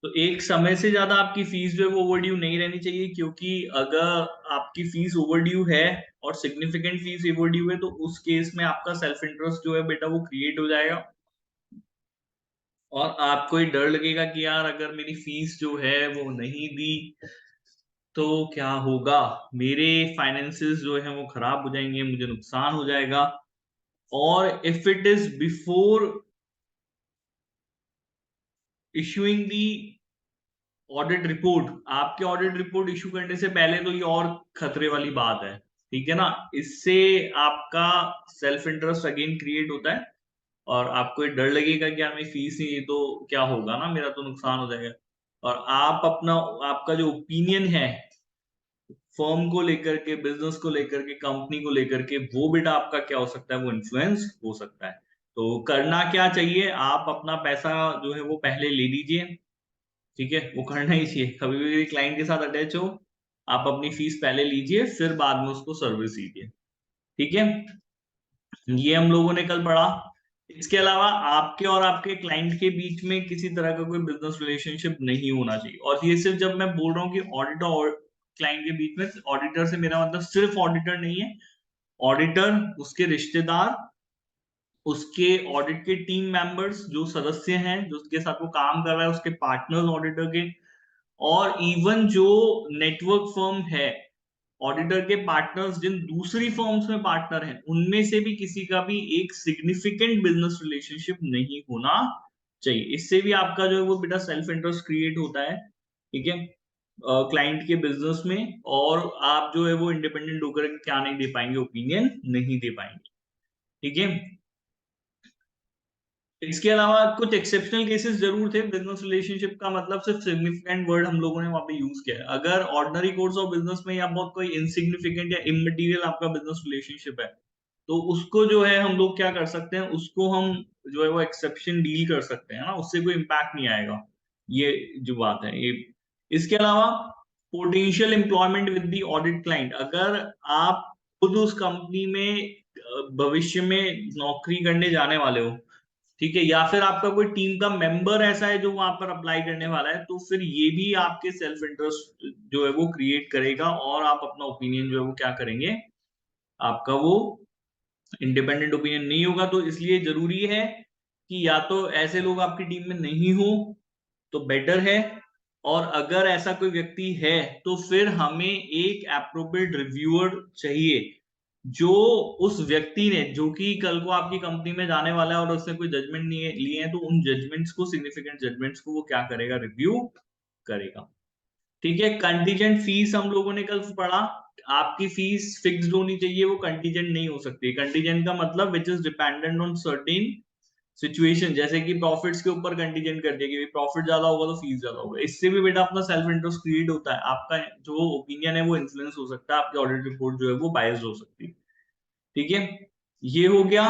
तो एक समय से ज्यादा आपकी फीस जो है वो ओवरड्यू नहीं रहनी चाहिए, क्योंकि अगर आपकी फीस ओवरड्यू है और सिग्निफिकेंट फीस ओवरड्यू है तो उस केस में आपका सेल्फ इंटरेस्ट जो है बेटा वो क्रिएट हो जाएगा, और आपको ही डर लगेगा कि यार अगर मेरी फीस जो है वो नहीं दी तो क्या होगा, मेरे फाइनेंसेस जो है वो खराब हो जाएंगे, मुझे नुकसान हो जाएगा। और if it is before issuing the audit report, आपके ऑडिट रिपोर्ट इशू करने से पहले, तो ये और खतरे वाली बात है। ठीक है ना, इससे आपका सेल्फ इंटरेस्ट अगेन क्रिएट होता है, और आपको ये डर लगेगा कि यार मेरी फीस नहीं, ये तो क्या होगा ना, मेरा तो नुकसान हो जाएगा। और आप अपना, आपका जो ओपिनियन है फर्म को लेकर के, बिजनेस को लेकर के, कंपनी को लेकर के, वो बेटा आपका क्या हो सकता है, वो इन्फ्लुएंस हो सकता है। तो करना क्या चाहिए, आप अपना पैसा जो है वो पहले ले लीजिए। ठीक है, वो करना ही चाहिए, कभी भी क्लाइंट के साथ अटैच हो, आप अपनी फीस पहले लीजिए, फिर बाद में उसको सर्विस दीजिए। ठीक है, ये हम लोगों ने कल पढ़ा। इसके अलावा आपके और आपके क्लाइंट के बीच में किसी तरह का कोई बिजनेस रिलेशनशिप नहीं होना चाहिए। और ये सिर्फ जब मैं बोल रहा हूँ कि ऑडिटर और क्लाइंट के बीच में, ऑडिटर से मेरा मतलब सिर्फ ऑडिटर नहीं है, ऑडिटर, उसके रिश्तेदार, उसके ऑडिट के टीम मेंबर्स जो सदस्य हैं, जो उसके साथ वो काम कर रहा है, उसके पार्टनर्स ऑडिटर के, और इवन जो नेटवर्क फर्म है, ऑडिटर के पार्टनर्स जिन दूसरी फर्म्स में पार्टनर हैं, उनमें से भी किसी का भी एक सिग्निफिकेंट बिजनेस रिलेशनशिप नहीं होना चाहिए। इससे भी आपका जो है वो बेटा सेल्फ इंटरेस्ट क्रिएट होता है। ठीक है, क्लाइंट के बिजनेस में, और आप जो है वो इंडिपेंडेंट होकर क्या नहीं दे पाएंगे, ओपिनियन नहीं दे पाएंगे। ठीक है, इसके अलावा कुछ एक्सेप्शनल केसेस जरूर थे। बिजनेस रिलेशनशिप का मतलब सिर्फ सिग्निफिकेंट वर्ड हम लोगों ने वहां पे यूज किया है। अगर ऑर्डिनरी कोर्स ऑफ बिजनेस में या बहुत कोई इनसिग्निफिकेंट या इमटेरियल आपका बिजनेस रिलेशनशिप है, तो उसको जो है हम लोग क्या कर सकते हैं, उसको हम जो है वो एक्सेप्शन डील कर सकते हैं ना, उससे कोई इम्पैक्ट नहीं आएगा, ये जो बात है ये। इसके अलावा potential employment with the audit client, अगर आप खुद उस कंपनी में भविष्य में नौकरी करने जाने वाले हो, ठीक है, या फिर आपका कोई टीम का मेंबर ऐसा है जो वहां पर अप्लाई करने वाला है, तो फिर ये भी आपके सेल्फ इंटरेस्ट जो है वो क्रिएट करेगा, और आप अपना ओपिनियन जो है वो क्या करेंगे, आपका वो इंडिपेंडेंट ओपिनियन नहीं होगा। तो इसलिए जरूरी है कि या तो ऐसे लोग आपकी टीम में नहीं हो तो बेटर है, और अगर ऐसा कोई व्यक्ति है तो फिर हमें एक एप्रोप्रिएट रिव्यूअर चाहिए, जो उस व्यक्ति ने, जो कि कल को आपकी कंपनी में जाने वाला है और उसने कोई जजमेंट नहीं लिए हैं, तो उन जजमेंट्स को, सिग्निफिकेंट जजमेंट्स को वो क्या करेगा, रिव्यू करेगा। ठीक है, कंटीजेंट फीस हम लोगों ने कल पढ़ा। आपकी फीस फिक्स्ड होनी चाहिए, वो कंटीजेंट नहीं हो सकती। कंटीजेंट का मतलब which is dependent on certain situation, जैसे कि प्रॉफिट्स के ऊपर कंटीजेंट कर दिया कि प्रॉफिट ज्यादा होगा तो फीस ज्यादा होगा। इससे भी बेटा अपना सेल्फ इंटरेस्ट क्रिएट होता है, आपका जो ओपिनियन है वो इन्फ्लुएंस हो सकता है, आपकी ऑडिट रिपोर्ट जो है वो बायस्ड हो सकती है। ठीक है, ये हो गया।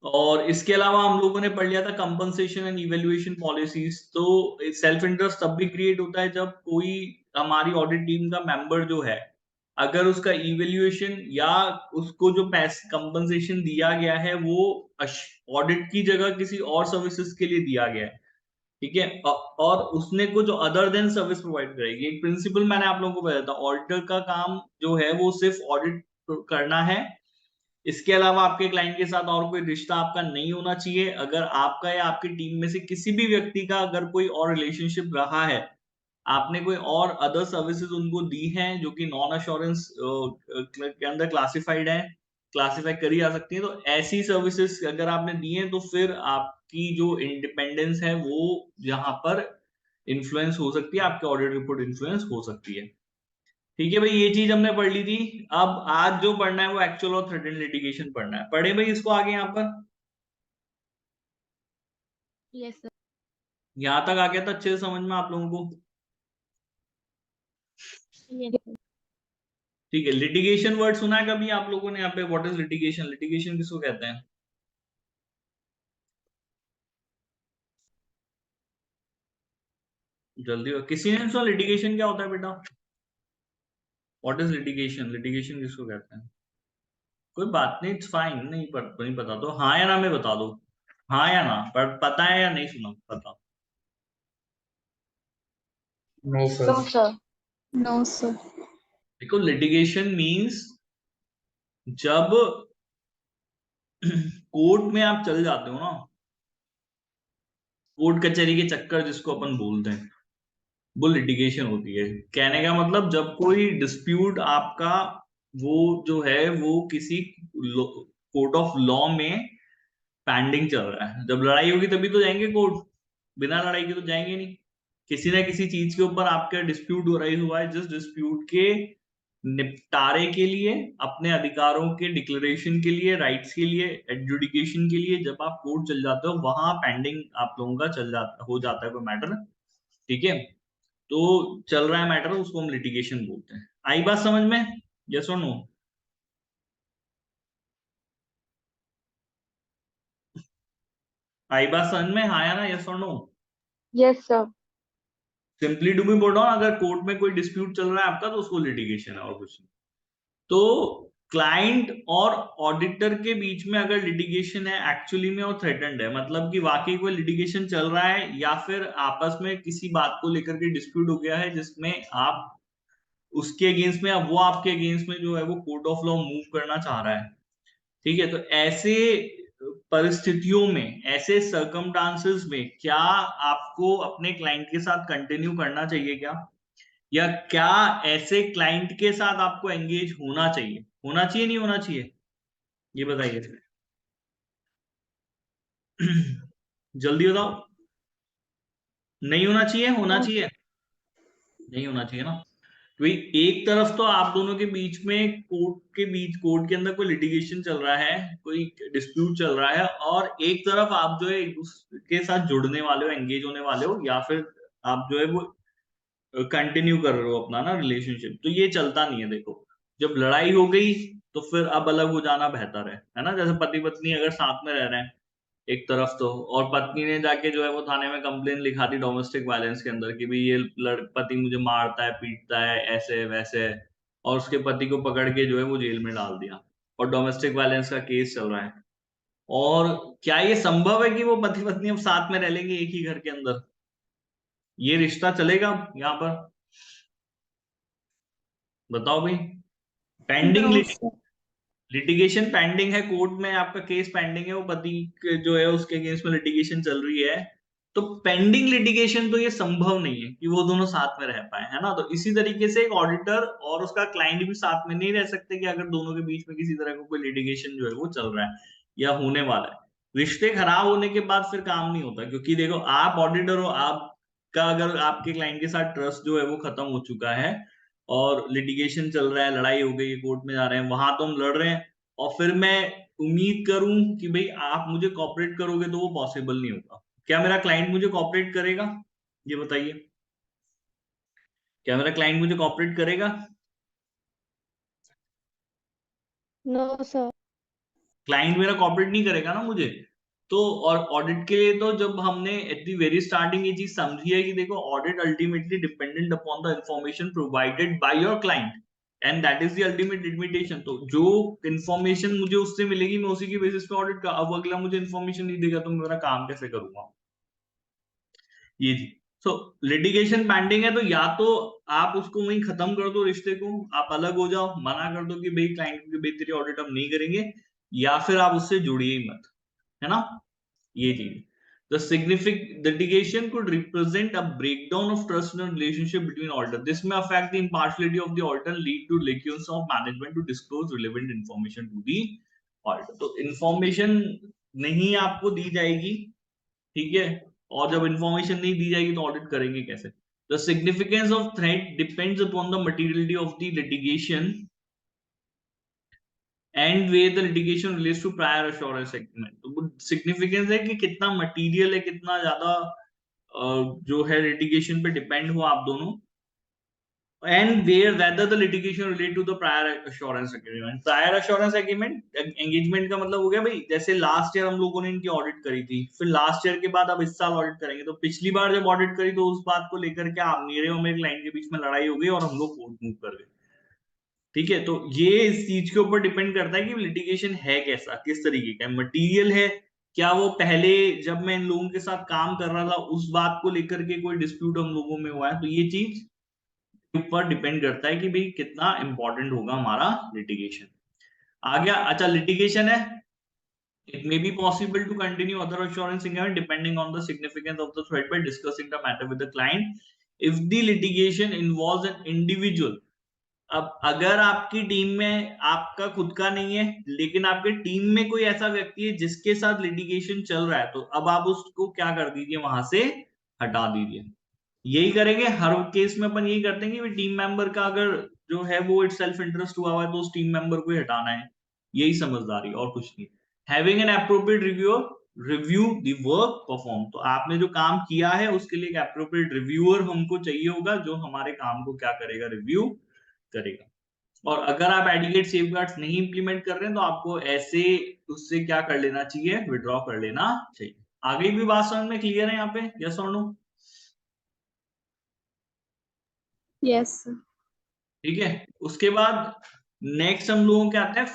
और इसके अलावा हम लोगों ने पढ़ लिया था कंपनसेशन एंड इवेल्युएशन पॉलिसीज। तो सेल्फ इंटरेस्ट तब भी क्रिएट होता है जब कोई हमारी ऑडिट टीम का मेंबर जो है, अगर उसका इवेल्युएशन या उसको जो पैसे कंपनसेशन दिया गया है वो ऑडिट की जगह किसी और सर्विसेज के लिए दिया गया है। ठीक है, और उसने कुछ अदर देन सर्विस प्रोवाइड करेगी। एक प्रिंसिपल मैंने आप लोगों को बताया था, ऑडिटर का काम जो है वो सिर्फ ऑडिट करना है। इसके अलावा आपके क्लाइंट के साथ और कोई रिश्ता आपका नहीं होना चाहिए। अगर आपका या आपकी टीम में से किसी भी व्यक्ति का अगर कोई और रिलेशनशिप रहा है, आपने कोई और अदर सर्विसेज उनको दी हैं जो कि नॉन अश्योरेंस के अंदर क्लासिफाइड है, क्लासिफाई करी जा सकती है, तो ऐसी सर्विसेज अगर आपने दी हैं तो फिर आपकी जो इंडिपेंडेंस है वो यहाँ पर इन्फ्लुएंस हो सकती है, आपके ऑडिट रिपोर्ट इन्फ्लुएंस हो सकती है। ठीक है भाई, ये चीज हमने पढ़ ली थी। अब आज जो पढ़ना है वो एक्चुअल और थ्रेटेड लिटिगेशन पढ़ना है। पढ़े भाई इसको आगे यहाँ पर, यस सर। यहाँ तक आ गया था अच्छे से समझ में आप लोगों को? Yes sir. ठीक है, लिटिगेशन वर्ड सुना है कभी आप लोगों ने यहाँ पे? What is litigation? लिटिगेशन किसको कहते हैं? जल्दी हो, किसी ने सुना लिटिगेशन क्या होता है बेटा? What is litigation? लिटिगेशन किसको कहते हैं? कोई बात नहीं, इट्स फाइन, नहीं पता तो हाँ या ना में बता दो, हाँ या ना, पर पता है या नहीं सुना, पता? No No, sir. sir. No, sir. देखो लिटिगेशन मींस जब कोर्ट में आप चल जाते हो ना, कोर्ट कचहरी के चक्कर जिसको अपन बोलते हैं, वो लिटिगेशन होती है। कहने का मतलब जब कोई डिस्प्यूट आपका वो जो है वो किसी कोर्ट ऑफ लॉ में पेंडिंग चल रहा है। जब लड़ाई होगी तभी तो जाएंगे कोर्ट, बिना लड़ाई के तो जाएंगे नहीं। किसी ना किसी चीज के ऊपर आपका डिस्प्यूट हो रही हुआ है, जिस डिस्प्यूट के निपटारे के लिए, अपने अधिकारों के डिक्लेरेशन के लिए, राइट्स के लिए, एडजुडिकेशन के लिए जब आप कोर्ट चल जाते हो, वहां पेंडिंग आप लोगों का चल जाता हो जाता है कोई मैटर। ठीक है, तो चल रहा है मैटर, उसको हम लिटिगेशन बोलते हैं। आई बात समझ में? यस और नो? आई बात समझ में? हाँ या ना, यस और no? Yes, sir. Simply to be बोल रहा हूं, अगर कोर्ट में कोई डिस्प्यूट चल रहा है आपका तो उसको लिटिगेशन है, और कुछ नहीं। तो क्लाइंट और ऑडिटर के बीच में अगर लिटिगेशन है एक्चुअली में और थ्रेटन्ड है, मतलब कि वाकई कोई लिटिगेशन चल रहा है, या फिर आपस में किसी बात को लेकर के डिस्प्यूट हो गया है जिसमें आप उसके अगेंस्ट में या वो आपके अगेंस्ट में जो है वो कोर्ट ऑफ लॉ मूव करना चाह रहा है। ठीक है, तो ऐसे परिस्थितियों में, ऐसे सर्कमस्टांसेस में क्या आपको अपने क्लाइंट के साथ कंटिन्यू करना चाहिए क्या, या क्या ऐसे क्लाइंट के साथ आपको एंगेज होना चाहिए? होना चाहिए नहीं होना चाहिए, ये बताइए। जल्दी बताओ। नहीं होना चाहिए, होना No. चाहिए? नहीं होना चाहिए ना। तो एक तरफ तो आप दोनों के बीच में कोर्ट के अंदर कोई लिटिगेशन चल रहा है, कोई डिस्प्यूट चल रहा है, और एक तरफ आप जो है एक दूसरे के साथ जुड़ने वाले हो, एंगेज होने वाले हो, या फिर आप जो है वो कंटिन्यू कर रहे हो अपना ना रिलेशनशिप। तो ये चलता नहीं है। देखो, जब लड़ाई हो गई तो फिर अब अलग हो जाना बेहतर है ना। जैसे पति पत्नी अगर साथ में रह रहे हैं एक तरफ तो, और पत्नी ने जाके जो है वो थाने में कंप्लेन लिखा दी डोमेस्टिक वायलेंस के अंदर कि भाई ये पति मुझे मारता है, पीटता है, ऐसे वैसे, और उसके पति को पकड़ के जो है वो जेल में डाल दिया, और डोमेस्टिक वायलेंस का केस चल रहा है। और क्या ये संभव है कि वो पति पत्नी अब साथ में रह लेंगे एक ही घर के अंदर? ये रिश्ता चलेगा यहाँ पर? बताओ भाई। Pending No, sir. Litigation pending है, कोर्ट में आपका केस पेंडिंग है, वो पति जो है उसके अगेंस्ट में लिटिगेशन चल रही है। तो पेंडिंग लिटिगेशन तो ये संभव नहीं है कि वो दोनों साथ में रह पाए, है ना। तो इसी तरीके से एक ऑडिटर और उसका क्लाइंट भी साथ में नहीं रह सकते कि अगर दोनों के बीच में किसी तरह का कोई लिटिगेशन जो है वो चल रहा है या होने वाला है। रिश्ते खराब होने के बाद फिर काम नहीं होता, क्योंकि देखो आप ऑडिटर हो, आपका अगर आपके क्लाइंट के साथ ट्रस्ट जो है वो खत्म हो चुका है, और लिटिगेशन चल रहा है, लड़ाई हो गई है, कोर्ट में जा रहे हैं, वहां तो हम लड़ रहे हैं, और फिर मैं उम्मीद करूं कि भाई आप मुझे कॉपरेट करोगे, तो वो पॉसिबल नहीं होगा। क्या मेरा क्लाइंट मुझे कॉपरेट करेगा? ये बताइए, क्या मेरा क्लाइंट मुझे कॉपरेट करेगा? No, sir. क्लाइंट मेरा कॉपरेट नहीं करेगा ना मुझे। तो और ऑडिट के लिए तो जब हमने एट द वेरी स्टार्टिंग ये चीज समझी है कि देखो audit ultimately dependent upon the information provided by your client, and that is the ultimate limitation. तो जो इन्फॉर्मेशन मुझे उससे मिलेगी मैं उसी की बेसिस पे ऑडिट का, अब अगला मुझे इन्फॉर्मेशन नहीं देगा तो मैं मेरा काम कैसे करूंगा? ये जी। सो लिटिगेशन पेंडिंग है तो या तो आप उसको वहीं खत्म कर दो, रिश्ते को, आप अलग हो जाओ, मना कर दो कि भाई क्लाइंट की बेहतरी ऑडिट हम नहीं करेंगे, या फिर आप उससे जुड़िए ही मत, है ना। ये चीज, the significant litigation could represent a breakdown of trust in a relationship between auditor. This may affect the impartiality of the auditor and lead to lacunes of management to disclose relevant information to the auditor. तो information नहीं आपको दी जाएगी, ठीक है, और जब information नहीं दी जाएगी तो ऑडिट करेंगे कैसे? The significance of threat depends upon the materiality of the litigation and where the litigation relates to prior assurance agreement. तो सिग्निफिकेंस है कि कितना मटेरियल है, कितना ज्यादा जो है लिटिगेशन पे डिपेंड हुआ आप दोनों, and where whether the litigation relate to the prior assurance agreement. Prior assurance agreement engagement का मतलब हो गया भाई, जैसे लास्ट ईयर हम लोगों ने इनकी ऑडिट करी थी, फिर लास्ट ईयर के बाद अब इस साल ऑडिट करेंगे, तो पिछली बार जब ऑडिट करी तो उस बात को लेकर के आप मेरे और मेरे क्लाइंट के बीच में लड़ाई हो गई और हम लोग कोर्ट मूव कर गए। ठीक है, तो ये इस चीज के ऊपर डिपेंड करता है कि लिटिगेशन है कैसा, किस तरीके का, मटीरियल है क्या वो पहले जब मैं इन लोगों के साथ काम कर रहा था उस बात को लेकर के कोई डिस्प्यूट हम लोगों में हुआ है, तो ये चीज ऊपर डिपेंड करता है कि भाई कितना इंपॉर्टेंट होगा हमारा लिटिगेशन। आ गया। अच्छा, लिटिगेशन है, it may be possible to continue other assurance agreement depending on the significance of the threat by discussing the matter with the client if the litigation involves an individual। अब अगर आपकी team में आपका खुद का नहीं है लेकिन आपके टीम में कोई ऐसा व्यक्ति है जिसके साथ लिटिगेशन चल रहा है, तो अब आप उसको क्या कर दीजिए, वहां से हटा दीजिए। यही करेंगे हर केस में, अपन यही करते हैं कि टीम मेंबर का अगर जो है वो इट सेल्फ इंटरेस्ट हुआ हुआ है तो उस टीम मेंबर को ही हटाना है। यही समझदारी, और कुछ नहीं। Having an appropriate review the work perform, तो आपने जो काम किया है उसके लिए एक एप्रोप्रिएट रिव्यूअर हमको चाहिए होगा जो हमारे काम को क्या करेगा, रिव्यू करेगा। और अगर आप एडिकेट सेफगार्ड्स नहीं इंप्लीमेंट कर रहे हैं तो आपको ऐसे उससे क्या कर लेना चाहिए, विड्रॉ कर लेना चाहिए। आगे भी बात समझ में क्लियर है यहाँ पे, यस और नो? Yes sir. ठीक है। उसके बाद नेक्स्ट हम लोगों के आते हैं